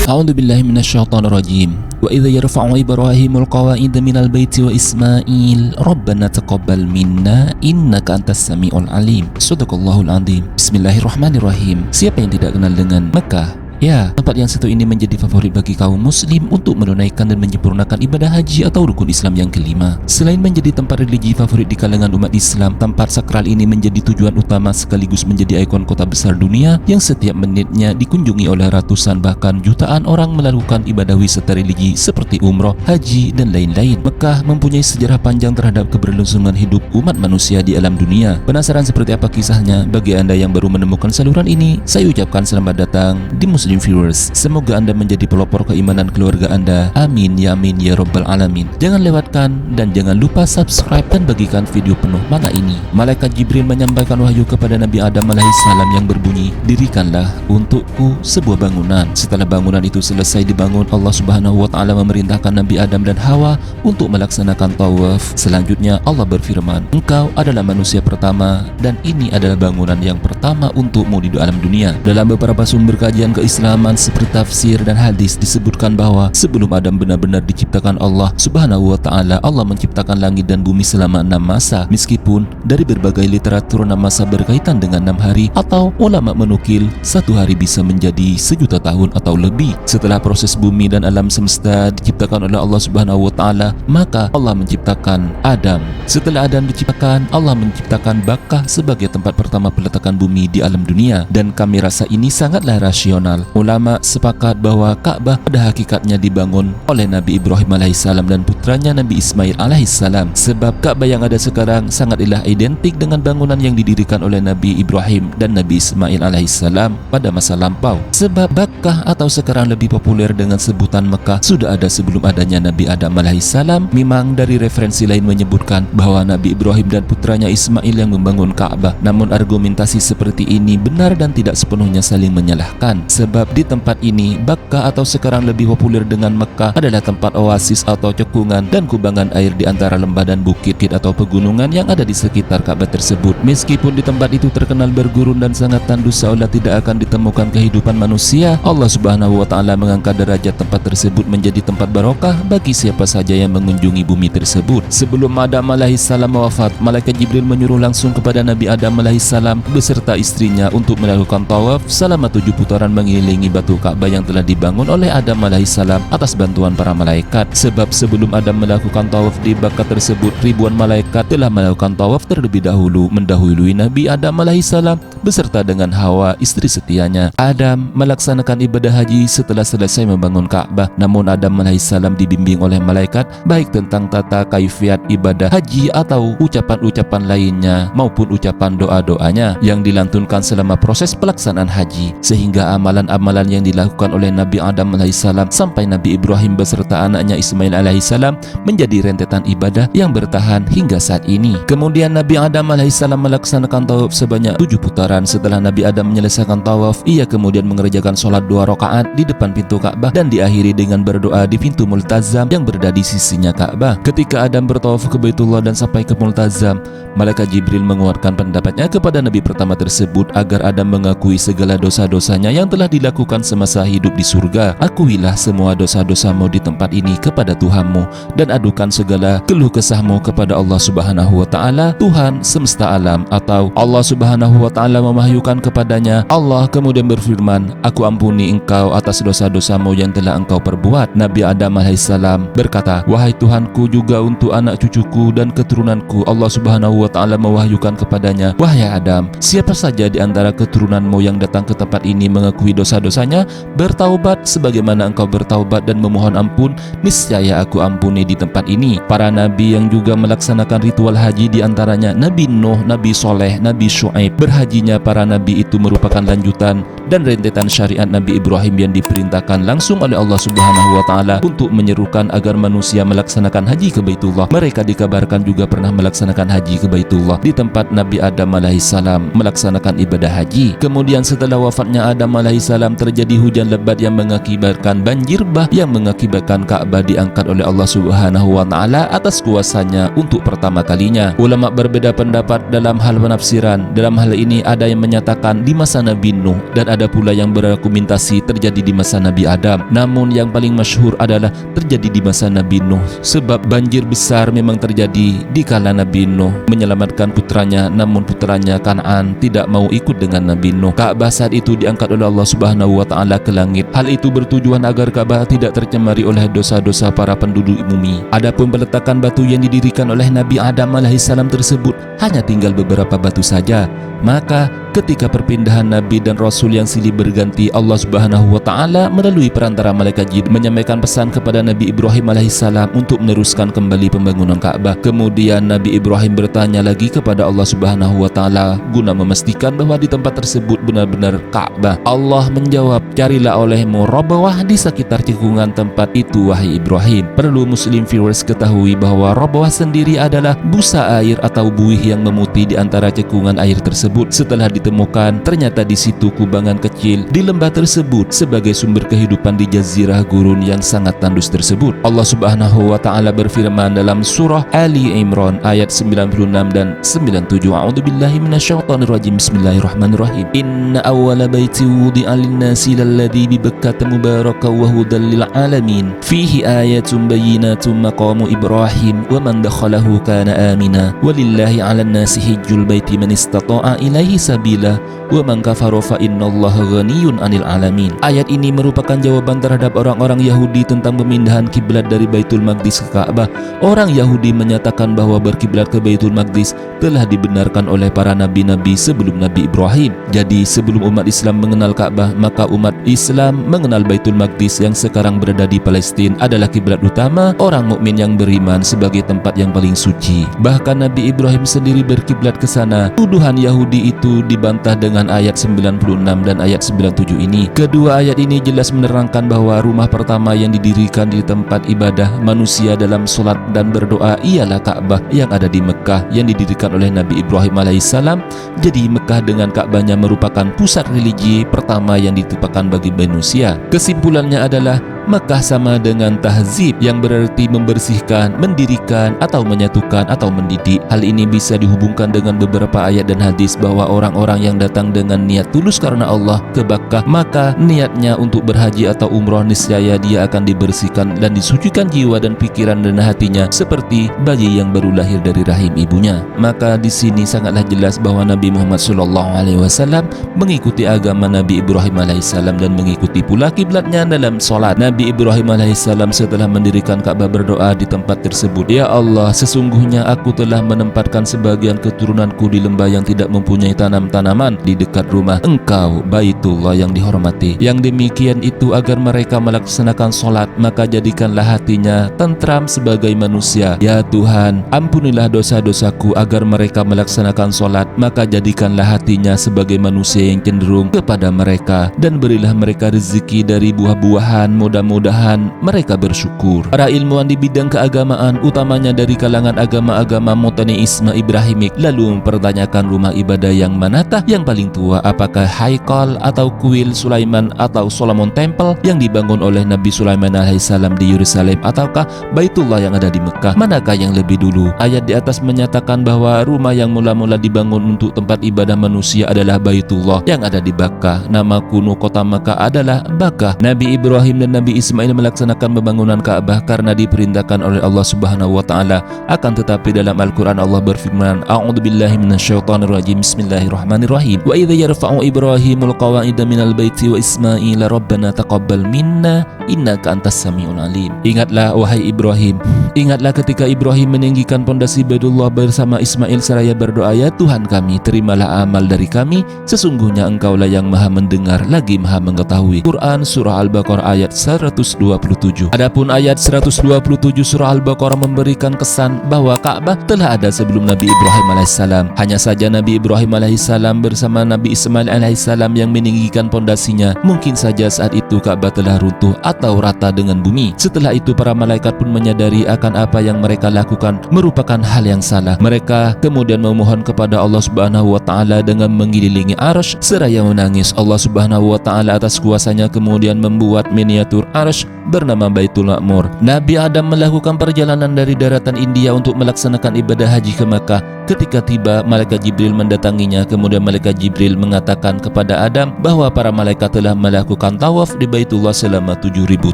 A'udzu billahi minasyaitonir rajim. Wa idza yarfa'u Ibrahimul qawa'ida minal baiti wa Ismail Rabbana taqabbal minna innaka antas samiul alim. Shadaqallahul azim. Bismillahirrahmanirrahim. Siapa yang tidak kenal dengan Mekah? Ya, tempat yang satu ini menjadi favorit bagi kaum muslim untuk menunaikan dan menyempurnakan ibadah haji atau rukun Islam yang kelima. Selain menjadi tempat religi favorit di kalangan umat Islam, tempat sakral ini menjadi tujuan utama sekaligus menjadi ikon kota besar dunia yang setiap menitnya dikunjungi oleh ratusan bahkan jutaan orang melakukan ibadah wisata religi seperti umroh, haji, dan lain-lain. Mekah mempunyai sejarah panjang terhadap keberlangsungan hidup umat manusia di alam dunia. Penasaran seperti apa kisahnya? Bagi Anda yang baru menemukan saluran ini, saya ucapkan selamat datang di Muslim Viewers. Semoga Anda menjadi pelopor keimanan keluarga Anda. Amin ya amin ya rabbal alamin. Jangan lewatkan dan jangan lupa subscribe dan bagikan video penuh mana ini. Malaikat Jibril menyampaikan wahyu kepada Nabi Adam alaihissalam yang berbunyi, "Dirikanlah untukku sebuah bangunan." Setelah bangunan itu selesai dibangun, Allah Subhanahu wa taala memerintahkan Nabi Adam dan Hawa untuk melaksanakan tawaf. Selanjutnya Allah berfirman, "Engkau adalah manusia pertama dan ini adalah bangunan yang pertama untukmu di alam dunia." Dalam beberapa sumber kajian keislaman seperti tafsir dan hadis disebutkan bahwa sebelum Adam benar-benar diciptakan Allah Subhanahu wa taala, Allah menciptakan langit dan bumi selama 6 masa. Meskipun dari berbagai literatur 6 masa berkaitan dengan 6 hari, atau ulama menukil 1 hari bisa menjadi 1.000.000 tahun atau lebih. Setelah proses bumi dan alam semesta diciptakan oleh Allah Subhanahu wa taala, maka Allah menciptakan Adam. Setelah Adam diciptakan, Allah menciptakan Bakkah sebagai tempat pertama peletakan bumi di alam dunia, dan kami rasa ini sangatlah rasional. Ulama sepakat bahwa Ka'bah pada hakikatnya dibangun oleh Nabi Ibrahim alaihissalam dan putranya Nabi Ismail alaihissalam. Sebab Ka'bah yang ada sekarang sangatlah identik dengan bangunan yang didirikan oleh Nabi Ibrahim dan Nabi Ismail alaihissalam pada masa lampau. Sebab Bakkah atau sekarang lebih populer dengan sebutan Mekah sudah ada sebelum adanya Nabi Adam alaihissalam. Memang dari referensi lain menyebutkan bahwa Nabi Ibrahim dan putranya Ismail yang membangun Ka'bah. Namun argumentasi seperti ini benar dan tidak sepenuhnya saling menyalahkan. Sebab di tempat ini, Bakkah atau sekarang lebih populer dengan Mekah adalah tempat oasis atau cekungan dan kubangan air di antara lembah dan bukit atau pegunungan yang ada di sekitar Ka'bah tersebut. Meskipun di tempat itu terkenal bergurun dan sangat tandus seolah tidak akan ditemukan kehidupan manusia, Allah Subhanahu wa taala mengangkat derajat tempat tersebut menjadi tempat barokah bagi siapa saja yang mengunjungi bumi tersebut. Sebelum Adam alaihissalam wafat, malaikat Jibril menyuruh langsung kepada Nabi Adam alaihissalam beserta istrinya untuk melakukan tawaf selama 7 putaran mengelilingi batu Ka'bah yang telah dibangun oleh Adam alaihissalam atas bantuan para malaikat. Sebab sebelum Adam melakukan tawaf di Bakkah tersebut, ribuan malaikat telah melakukan tawaf terlebih dahulu mendahului Nabi Adam alaihissalam beserta dengan Hawa istri setianya. Adam melaksanakan ibadah haji setelah selesai membangun Ka'bah. Namun Adam alaihissalam dibimbing oleh malaikat baik tentang tata kaifiat ibadah haji atau ucapan-ucapan lainnya maupun ucapan doa-doanya yang dilantunkan selama proses pelaksanaan haji, sehingga amalan-amalan yang dilakukan oleh Nabi Adam alaihissalam sampai Nabi Ibrahim beserta anaknya Ismail alaihissalam menjadi rentetan ibadah yang bertahan hingga saat ini. Kemudian Nabi Adam alaihissalam melaksanakan tawaf sebanyak 7 putaran. Setelah Nabi Adam menyelesaikan tawaf, ia kemudian mengerjakan sholat 2 rakaat di depan pintu Ka'bah dan diakhiri dengan berdoa di pintu Multazam yang berada di sisinya Ka'bah. Ketika Adam bertawaf ke Baitullah dan sampai ke Multazam, malaikat Jibril menguatkan pendapatnya kepada Nabi pertama tersebut agar Adam mengakui segala dosa-dosanya yang telah dilakukan semasa hidup di surga. Akuilah semua dosa-dosamu di tempat ini kepada Tuhanmu dan adukan segala keluh kesahmu kepada Allah Subhanahu wa taala, Tuhan semesta alam. Atau Allah Subhanahu wa taala memahyukan kepadanya, Allah kemudian berfirman, "Aku ampuni engkau atas dosa-dosamu yang telah engkau perbuat." Nabi Adam alaihissalam berkata, "Wahai Tuhanku, juga untuk anak cucuku dan keturunanku." Allah Subhanahu wa taala mewahyukan kepadanya, "Wahai Adam, siapa saja di antara keturunanmu yang datang ke tempat ini mengakui dosa-dosanya, bertaubat sebagaimana engkau bertaubat dan memohon ampun, niscaya aku ampuni di tempat ini." Para nabi yang juga melaksanakan ritual haji di antaranya Nabi Nuh, Nabi Soleh, Nabi Syuaib. Berhajinya para nabi itu merupakan lanjutan dan rentetan syariat Nabi Ibrahim yang diperintahkan langsung oleh Allah Subhanahu wa taala untuk menyerukan agar manusia melaksanakan haji ke Baitullah. Mereka dikabarkan juga pernah melaksanakan haji ke Baitullah di tempat Nabi Adam alaihissalam melaksanakan ibadah haji. Kemudian setelah wafatnya Adam alaihissalam terjadi hujan lebat yang mengakibatkan banjir bah yang mengakibatkan Ka'bah diangkat oleh Allah Subhanahu wa taala atas kuasanya untuk pertama kalinya. Ulama berbeda pendapat dalam hal penafsiran. Dalam hal ini ada yang menyatakan di masa Nabi Nuh dan ada pula yang berargumentasi terjadi di masa Nabi Adam. Namun yang paling masyhur adalah terjadi di masa Nabi Nuh, sebab banjir besar memang terjadi di kala Nabi Nuh menyelamatkan putranya, namun putranya Kan'an tidak mau ikut dengan Nabi Nuh. Ka'bah saat itu diangkat oleh Allah Subhanahu wa taala ke langit. Hal itu bertujuan agar Ka'bah tidak tercemari oleh dosa-dosa para penduduk bumi. Adapun peletakan batu yang didirikan oleh Nabi Adam alaihissalam tersebut hanya tinggal beberapa batu saja. Maka ketika perpindahan Nabi dan Rasul yang silih berganti, Allah Subhanahu wa taala melalui perantara malaikat Jibril menyampaikan pesan kepada Nabi Ibrahim alaihissalam untuk meneruskan kembali pembangunan Ka'bah. Kemudian Nabi Ibrahim bertanya lagi kepada Allah Subhanahu wa taala guna memastikan bahwa di tempat tersebut benar-benar Ka'bah. Allah menjawab, "Carilah olehmu Rabawah di sekitar cekungan tempat itu wahai Ibrahim." Perlu Muslim viewers ketahui bahwa Rabawah sendiri adalah busa air atau buih yang memutih di antara cekungan air tersebut. Setelah ditemukan, ternyata di situ kubangan kecil di lembah tersebut sebagai sumber kehidupan di jazirah gurun yang sangat tandus tersebut. Allah Subhanahu wa taala berfirman dalam surah Ali Imran ayat 96 dan 97. A'udzubillahi minasyaitonirrajim. Bismillahirrahmanirrahim. Inna awwala baiti wudi'a lin-nasi lalladzi bi Bakkata mubarakan wa hudan lil alamin. Fihi ayatun bayyinatun maqamu Ibrahim wa man dakhalahu kana amina. Walillahi 'alan nasi hajjul baiti man istata'a ilaihi sabila wa man kafara fa innallaha ghaniyyun 'anil alamin. Ayat ini merupakan jawaban terhadap orang-orang Yahudi tentang pemindahan kiblat dari Baitul Maqdis ke Ka'bah. Orang Yahudi menyatakan bahwa berkiblat ke Baitul Maqdis telah dibenarkan oleh para nabi-nabi sebelum Nabi Ibrahim. Jadi sebelum umat Islam mengenal Ka'bah, maka umat Islam mengenal Baitul Maqdis yang sekarang berada di Palestina adalah kiblat utama orang mukmin yang beriman sebagai tempat yang paling suci. Bahkan Nabi Ibrahim sendiri berkiblat ke sana. Tuduhan Yahudi itu dibantah dengan ayat 96 dan ayat 97 ini. Kedua ayat ini jelas menerangkan bahwa rumah pertama yang didirikan di tempat ibadah manusia dalam solat dan berdoa ialah Ka'bah yang ada di Mekah yang didirikan oleh Nabi Ibrahim alaihissalam. Jadi Mekah dengan Ka'bahnya merupakan pusat religi pertama yang ditupakan bagi manusia. Kesimpulannya adalah Mekah sama dengan tahzib yang berarti membersihkan, mendirikan, atau menyatukan, atau mendidik. Hal ini bisa dihubungkan dengan beberapa ayat dan hadis bahwa orang-orang yang datang dengan niat tulus karena Allah ke Makkah, maka niatnya untuk berhaji atau umroh niscaya dia akan dibersihkan dan disucikan jiwa dan pikiran dan hatinya seperti bayi yang baru lahir dari rahim ibunya. Maka di sini sangatlah jelas bahwa Nabi Muhammad SAW mengikuti agama Nabi Ibrahim alaihissalam dan mengikuti pula kiblatnya dalam solat. Nabi Ibrahim alaihissalam setelah mendirikan Ka'bah berdoa di tempat tersebut, "Ya Allah, sesungguhnya aku telah menempatkan sebagian keturunanku di lembah yang tidak mempunyai tanam-tanaman di dekat rumah Engkau, Baitullah yang dihormati. Yang demikian itu agar mereka melaksanakan solat, maka jadikanlah hatinya tentram sebagai manusia. Ya Tuhan, ampunilah dosa-dosaku agar mereka melaksanakan solat, maka jadikanlah hatinya sebagai manusia yang cenderung kepada mereka, dan berilah mereka rezeki dari buah-buahan, mudah-mudahan mereka bersyukur." Para ilmuwan di bidang keagamaan, utamanya dari kalangan agama-agama monoteisme Ibrahimik, lalu mempertanyakan rumah ibadah yang manakah yang paling tua, apakah Haikal atau Kuil Sulaiman atau Solomon Temple yang dibangun oleh Nabi Sulaiman alaihissalam di Yerusalem, ataukah Baitullah yang ada di Mekah? Manakah yang lebih dulu? Ayat di atas menyatakan bahwa rumah yang mula-mula dibangun untuk tempat ibadah manusia adalah Baitullah yang ada di Makkah. Nama kuno kota Makkah adalah Bakkah. Nabi Ibrahim dan Nabi Ismail melaksanakan pembangunan Ka'bah karena diperintahkan oleh Allah Subhanahu wa taala. Akan tetapi dalam Al-Qur'an Allah berfirman, "A'udzubillahi minasyaitonirrajim. Bismillahirrahmanirrahim. Wa idza yarfa'u Ibrahimul qawa'ida minal baiti wa Ismail rabbana taqabbal minna innaka antas samiul alim." Ingatlah wahai Ibrahim, ingatlah ketika Ibrahim meninggikan pondasi Baitullah bersama Ismail seraya berdoa, "Ya Tuhan kami, terimalah amal dari kami, sesungguhnya Engkaulah yang Maha mendengar lagi Maha mengetahui." Quran Surah Al-Baqarah ayat 100 127. Adapun ayat 127 surah Al-Baqarah memberikan kesan bahwa Ka'bah telah ada sebelum Nabi Ibrahim alaihissalam. Hanya saja Nabi Ibrahim alaihissalam bersama Nabi Ismail alaihissalam yang meninggikan pondasinya. Mungkin saja saat itu Ka'bah telah runtuh atau rata dengan bumi. Setelah itu para malaikat pun menyadari akan apa yang mereka lakukan merupakan hal yang salah. Mereka kemudian memohon kepada Allah Subhanahu wa taala dengan mengelilingi arsy seraya menangis. Allah Subhanahu wa taala atas kuasanya kemudian membuat miniatur arsy bernama Baitul Ma'mur. Nabi Adam melakukan perjalanan dari daratan India untuk melaksanakan ibadah haji ke Makkah. Ketika tiba, malaikat Jibril mendatanginya. Kemudian malaikat Jibril mengatakan kepada Adam bahwa para malaikat telah melakukan tawaf di Baitullah selama 7.000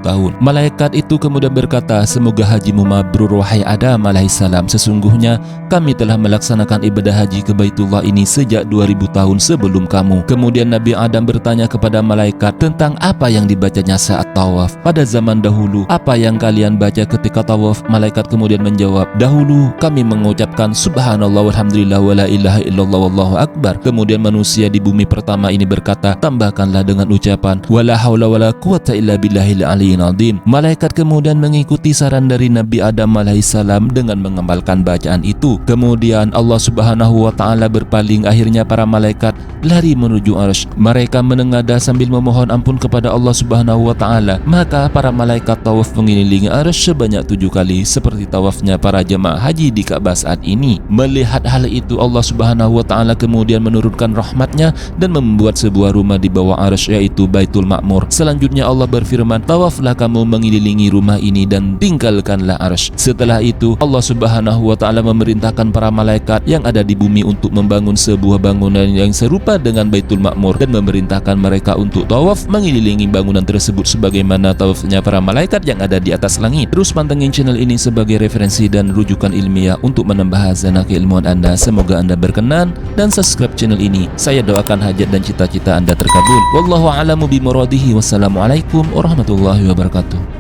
tahun. Malaikat itu kemudian berkata, "Semoga hajimu mabrur wahai Adam alaihissalam. Sesungguhnya kami telah melaksanakan ibadah haji ke Baitullah ini sejak 2000 tahun sebelum kamu." Kemudian Nabi Adam bertanya kepada malaikat tentang apa yang dibacanya saat tawaf. Pada zaman dahulu, apa yang kalian baca ketika tawaf? Malaikat kemudian menjawab, "Dahulu kami mengucapkan subhanallah walhamdulillah wala ilaha illallah wallahu akbar." Kemudian manusia di bumi pertama ini berkata, "Tambahkanlah dengan ucapan wala haula wala quwata illa billahil aliyyil azim." Malaikat kemudian mengikuti saran dari Nabi Adam alaihissalam dengan mengamalkan bacaan itu. Kemudian Allah Subhanahu wa taala berpaling. Akhirnya para malaikat lari menuju arsy. Mereka menengadah sambil memohon ampun kepada Allah Subhanahu wa taala. Maka para malaikat tawaf mengelilingi arsy sebanyak 7 kali seperti tawafnya para jemaah haji di Ka'bah saat ini. Melihat hal itu, Allah Subhanahu wa taala kemudian menurunkan rahmatnya dan membuat sebuah rumah di bawah arsy, yaitu Baitul Ma'mur. Selanjutnya Allah berfirman, "Tawaflah kamu mengelilingi rumah ini dan tinggalkanlah arsy." Setelah itu Allah Subhanahu wa taala memerintahkan para malaikat yang ada di bumi untuk membangun sebuah bangunan yang serupa dengan Baitul Ma'mur dan memerintahkan mereka untuk tawaf mengelilingi bangunan tersebut sebagaimana tawafnya para malaikat yang ada di atas langit. Terus pantengin channel ini sebagai referensi dan rujukan ilmiah untuk menambah hazanah keilmuan Anda. Semoga Anda berkenan dan subscribe channel ini. Saya doakan hajat dan cita-cita Anda terkabul. Wallahu a'lamu bimuradihi. Wassalamualaikum warahmatullahi wabarakatuh.